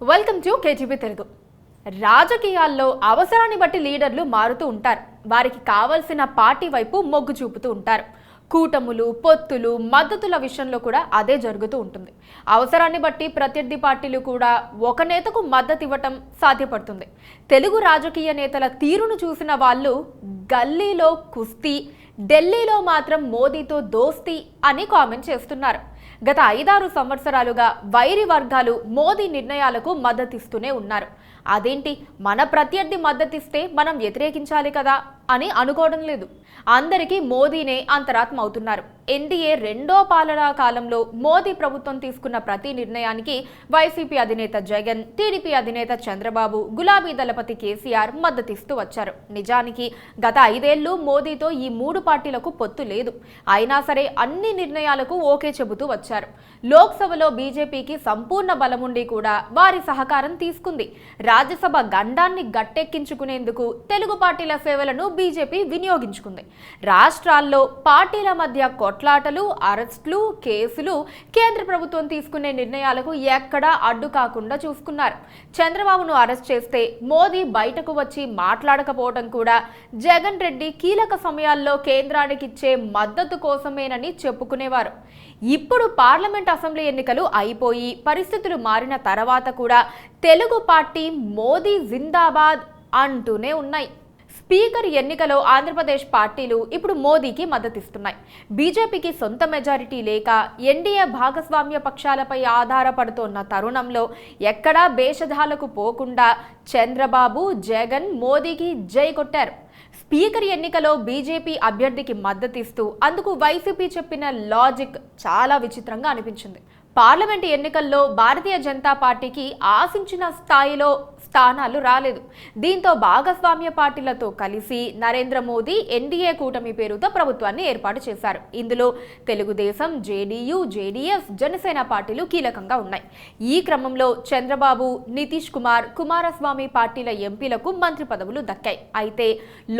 Welcome to KTV Telugu. రాజకీయాల్లో అవసరాన్ని బట్టి లీడర్లు మారుతూ ఉంటారు. వారికి కావాల్సిన పార్టీ వైపు మొగ్గు చూపుతూ ఉంటారు. కూటములు, పొత్తులు, మద్దతుల విషయంలో కూడా అదే జరుగుతూ ఉంటుంది. అవసరాన్ని బట్టి ప్రత్యర్థి పార్టీలు కూడా ఒక నేతకు మద్దతు ఇవ్వటం సాధ్యపడుతుంది. తెలుగు రాజకీయ నేతల తీరును చూసిన వాళ్ళు గల్లీలో కుస్తీ, ఢిల్లీలో మాత్రం మోదీతో దోస్తీ అని కామెంట్ చేస్తున్నారు. గత 5-6 సంవత్సరాలుగా వైరి వర్గాలు మోదీ నిర్ణయాలకు మద్దతిస్తూనే ఉన్నారు. అదేంటి, మన ప్రత్యర్థి మద్దతిస్తే మనం వ్యతిరేకించాలి కదా అని అనుకోవడం లేదు. అందరికీ మోదీనే అంతరాత్మ అవుతున్నారు. ఎన్డీఏ రెండో పాలనా కాలంలో మోదీ ప్రభుత్వం తీసుకున్న ప్రతి నిర్ణయానికి వైసీపీ అధినేత జగన్, టీడీపీ అధినేత చంద్రబాబు, గులాబీ దళపతి కేసీఆర్ మద్దతిస్తూ వచ్చారు. నిజానికి గత 5 ఏళ్లు మోదీతో ఈ 3 పార్టీలకు పొత్తు లేదు. అయినా సరే అన్ని నిర్ణయాలకు ఓకే చెబుతూ వచ్చారు. లోక్సభలో బీజేపీకి సంపూర్ణ బలముండి కూడా వారి సహకారం తీసుకుంది. రాజ్యసభ గండాన్ని గట్టెక్కించుకునేందుకు తెలుగు పార్టీల సేవలను బీజేపీ వినియోగించుకుంది. రాష్ట్రాల్లో పార్టీల మధ్య కొట్లాటలు, అరెస్టులు, కేసులు కేంద్ర ప్రభుత్వం తీసుకునే నిర్ణయాలకు ఎక్కడా అడ్డు కాకుండా చూసుకున్నారు. చంద్రబాబును అరెస్ట్ చేస్తే మోదీ బయటకు వచ్చి మాట్లాడకపోవడం కూడా జగన్ రెడ్డి కీలక సమయాల్లో కేంద్రానికి ఇచ్చే మద్దతు కోసమేనని చెప్పుకునేవారు. ఇప్పుడు పార్లమెంట్, అసెంబ్లీ ఎన్నికలు అయిపోయి పరిస్థితులు మారిన తర్వాత కూడా తెలుగు పార్టీ మోదీ జిందాబాద్ అంటూనే ఉన్నాయి. స్పీకర్ ఎన్నికలో ఆంధ్రప్రదేశ్ పార్టీలు ఇప్పుడు మోదీకి మద్దతిస్తున్నాయి. బీజేపీకి సొంత మెజారిటీ లేక ఎన్డీఏ భాగస్వామ్య పక్షాలపై ఆధారపడుతోన్న తరుణంలో ఎక్కడా భేషజాలకు పోకుండా చంద్రబాబు, జగన్ మోదీకి జై కొట్టారు. స్పీకర్ ఎన్నికలో బీజేపీ అభ్యర్థికి మద్దతిస్తూ అందుకు వైసీపీ చెప్పిన లాజిక్ చాలా విచిత్రంగా అనిపించింది. పార్లమెంటు ఎన్నికల్లో భారతీయ జనతా పార్టీకి ఆశించిన స్థాయిలో స్థానాలు రాలేదు. దీంతో భాగస్వామ్య పార్టీలతో కలిసి నరేంద్ర మోదీ ఎన్డీఏ కూటమి పేరుతో ప్రభుత్వాన్ని ఏర్పాటు చేశారు. ఇందులో తెలుగుదేశం, జేడీయూ, జేడీఎస్, జనసేన పార్టీలు కీలకంగా ఉన్నాయి. ఈ క్రమంలో చంద్రబాబు, నితీష్ కుమార్, కుమారస్వామి పార్టీల ఎంపీలకు మంత్రి పదవులు దక్కాయి. అయితే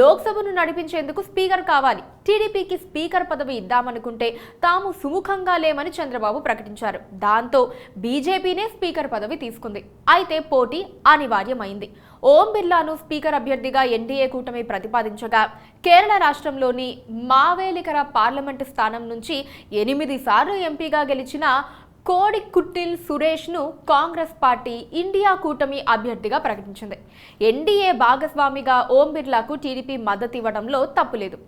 లోక్సభను నడిపించేందుకు స్పీకర్ కావాలి. టీడీపీకి స్పీకర్ పదవి ఇద్దామనుకుంటే తాము సుముఖంగా లేమని చంద్రబాబు ప్రకటించారు. దాంతో బీజేపీనే స్పీకర్ పదవి తీసుకుంది. అయితే పోటీ అనివార్యమైంది. ఓం బిర్లాను స్పీకర్ అభ్యర్థిగా ఎన్డీఏ కూటమి ప్రతిపాదించగా కేరళ రాష్ట్రంలోని మావేలికర పార్లమెంటు స్థానం నుంచి 8 సార్లు ఎంపీగా గెలిచిన కోడికుట్టిల్ సురేష్ను కాంగ్రెస్ పార్టీ ఇండియా కూటమి అభ్యర్థిగా ప్రకటించింది. ఎన్డీఏ భాగస్వామిగా ఓం బిర్లాకు టీడీపీ మద్దతు ఇవ్వడంలో తప్పులేదు.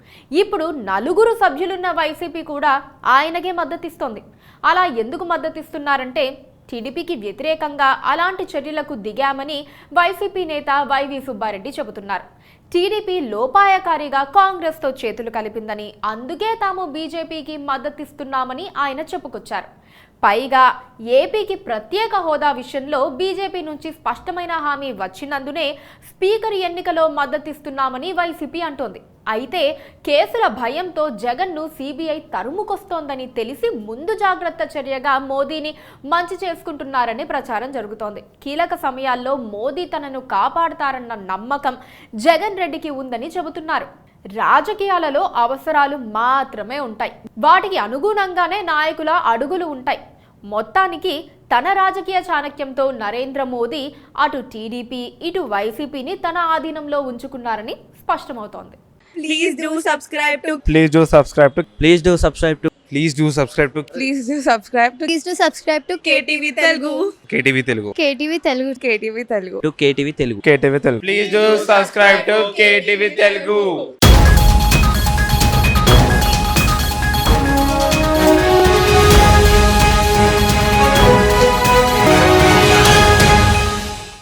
ఇప్పుడు 4 సభ్యులున్న వైసీపీ కూడా ఆయనకే మద్దతిస్తోంది. అలా ఎందుకు మద్దతిస్తున్నారంటే టీడీపీకి వ్యతిరేకంగా అలాంటి చర్యలకు దిగామని వైసీపీ నేత వైవి సుబ్బారెడ్డి చెబుతున్నారు. టీడీపీ లోపాయకారిగా కాంగ్రెస్తో చేతులు కలిపిందని, అందుకే తాము బీజేపీకి మద్దతిస్తున్నామని ఆయన చెప్పుకొచ్చారు. పైగా ఏపీకి ప్రత్యేక హోదా విషయంలో బీజేపీ నుంచి స్పష్టమైన హామీ వచ్చినందునే స్పీకర్ ఎన్నికలో మద్దతిస్తున్నామని వైసీపీ అంటోంది. అయితే కేసుల భయంతో జగన్ను సిబిఐ తరుముకొస్తోందని తెలిసి ముందు జాగ్రత్త చర్యగా మోదీని మంచి చేసుకుంటున్నారని ప్రచారం జరుగుతోంది. కీలక సమయాల్లో మోదీ తనను కాపాడుతారన్న నమ్మకం జగన్ రెడ్డికి ఉందని చెబుతున్నారు. రాజకీయాలలో అవసరాలు మాత్రమే ఉంటాయి. వాటికి అనుగుణంగానే నాయకుల అడుగులు ఉంటాయి. మొత్తానికి తన రాజకీయ చాణక్యంతో నరేంద్ర మోదీ అటు టీడీపీ, ఇటు వైసీపీని తన ఆధీనంలో ఉంచుకున్నారని స్పష్టమవుతోంది. Please do subscribe to Please do subscribe to Please do subscribe to Please do subscribe to Please do subscribe to Please do subscribe to KTV Telugu. KTV Telugu. KTV Telugu. KTV Telugu. KTV Telugu. KTV Telugu. Please do subscribe to KTV Telugu.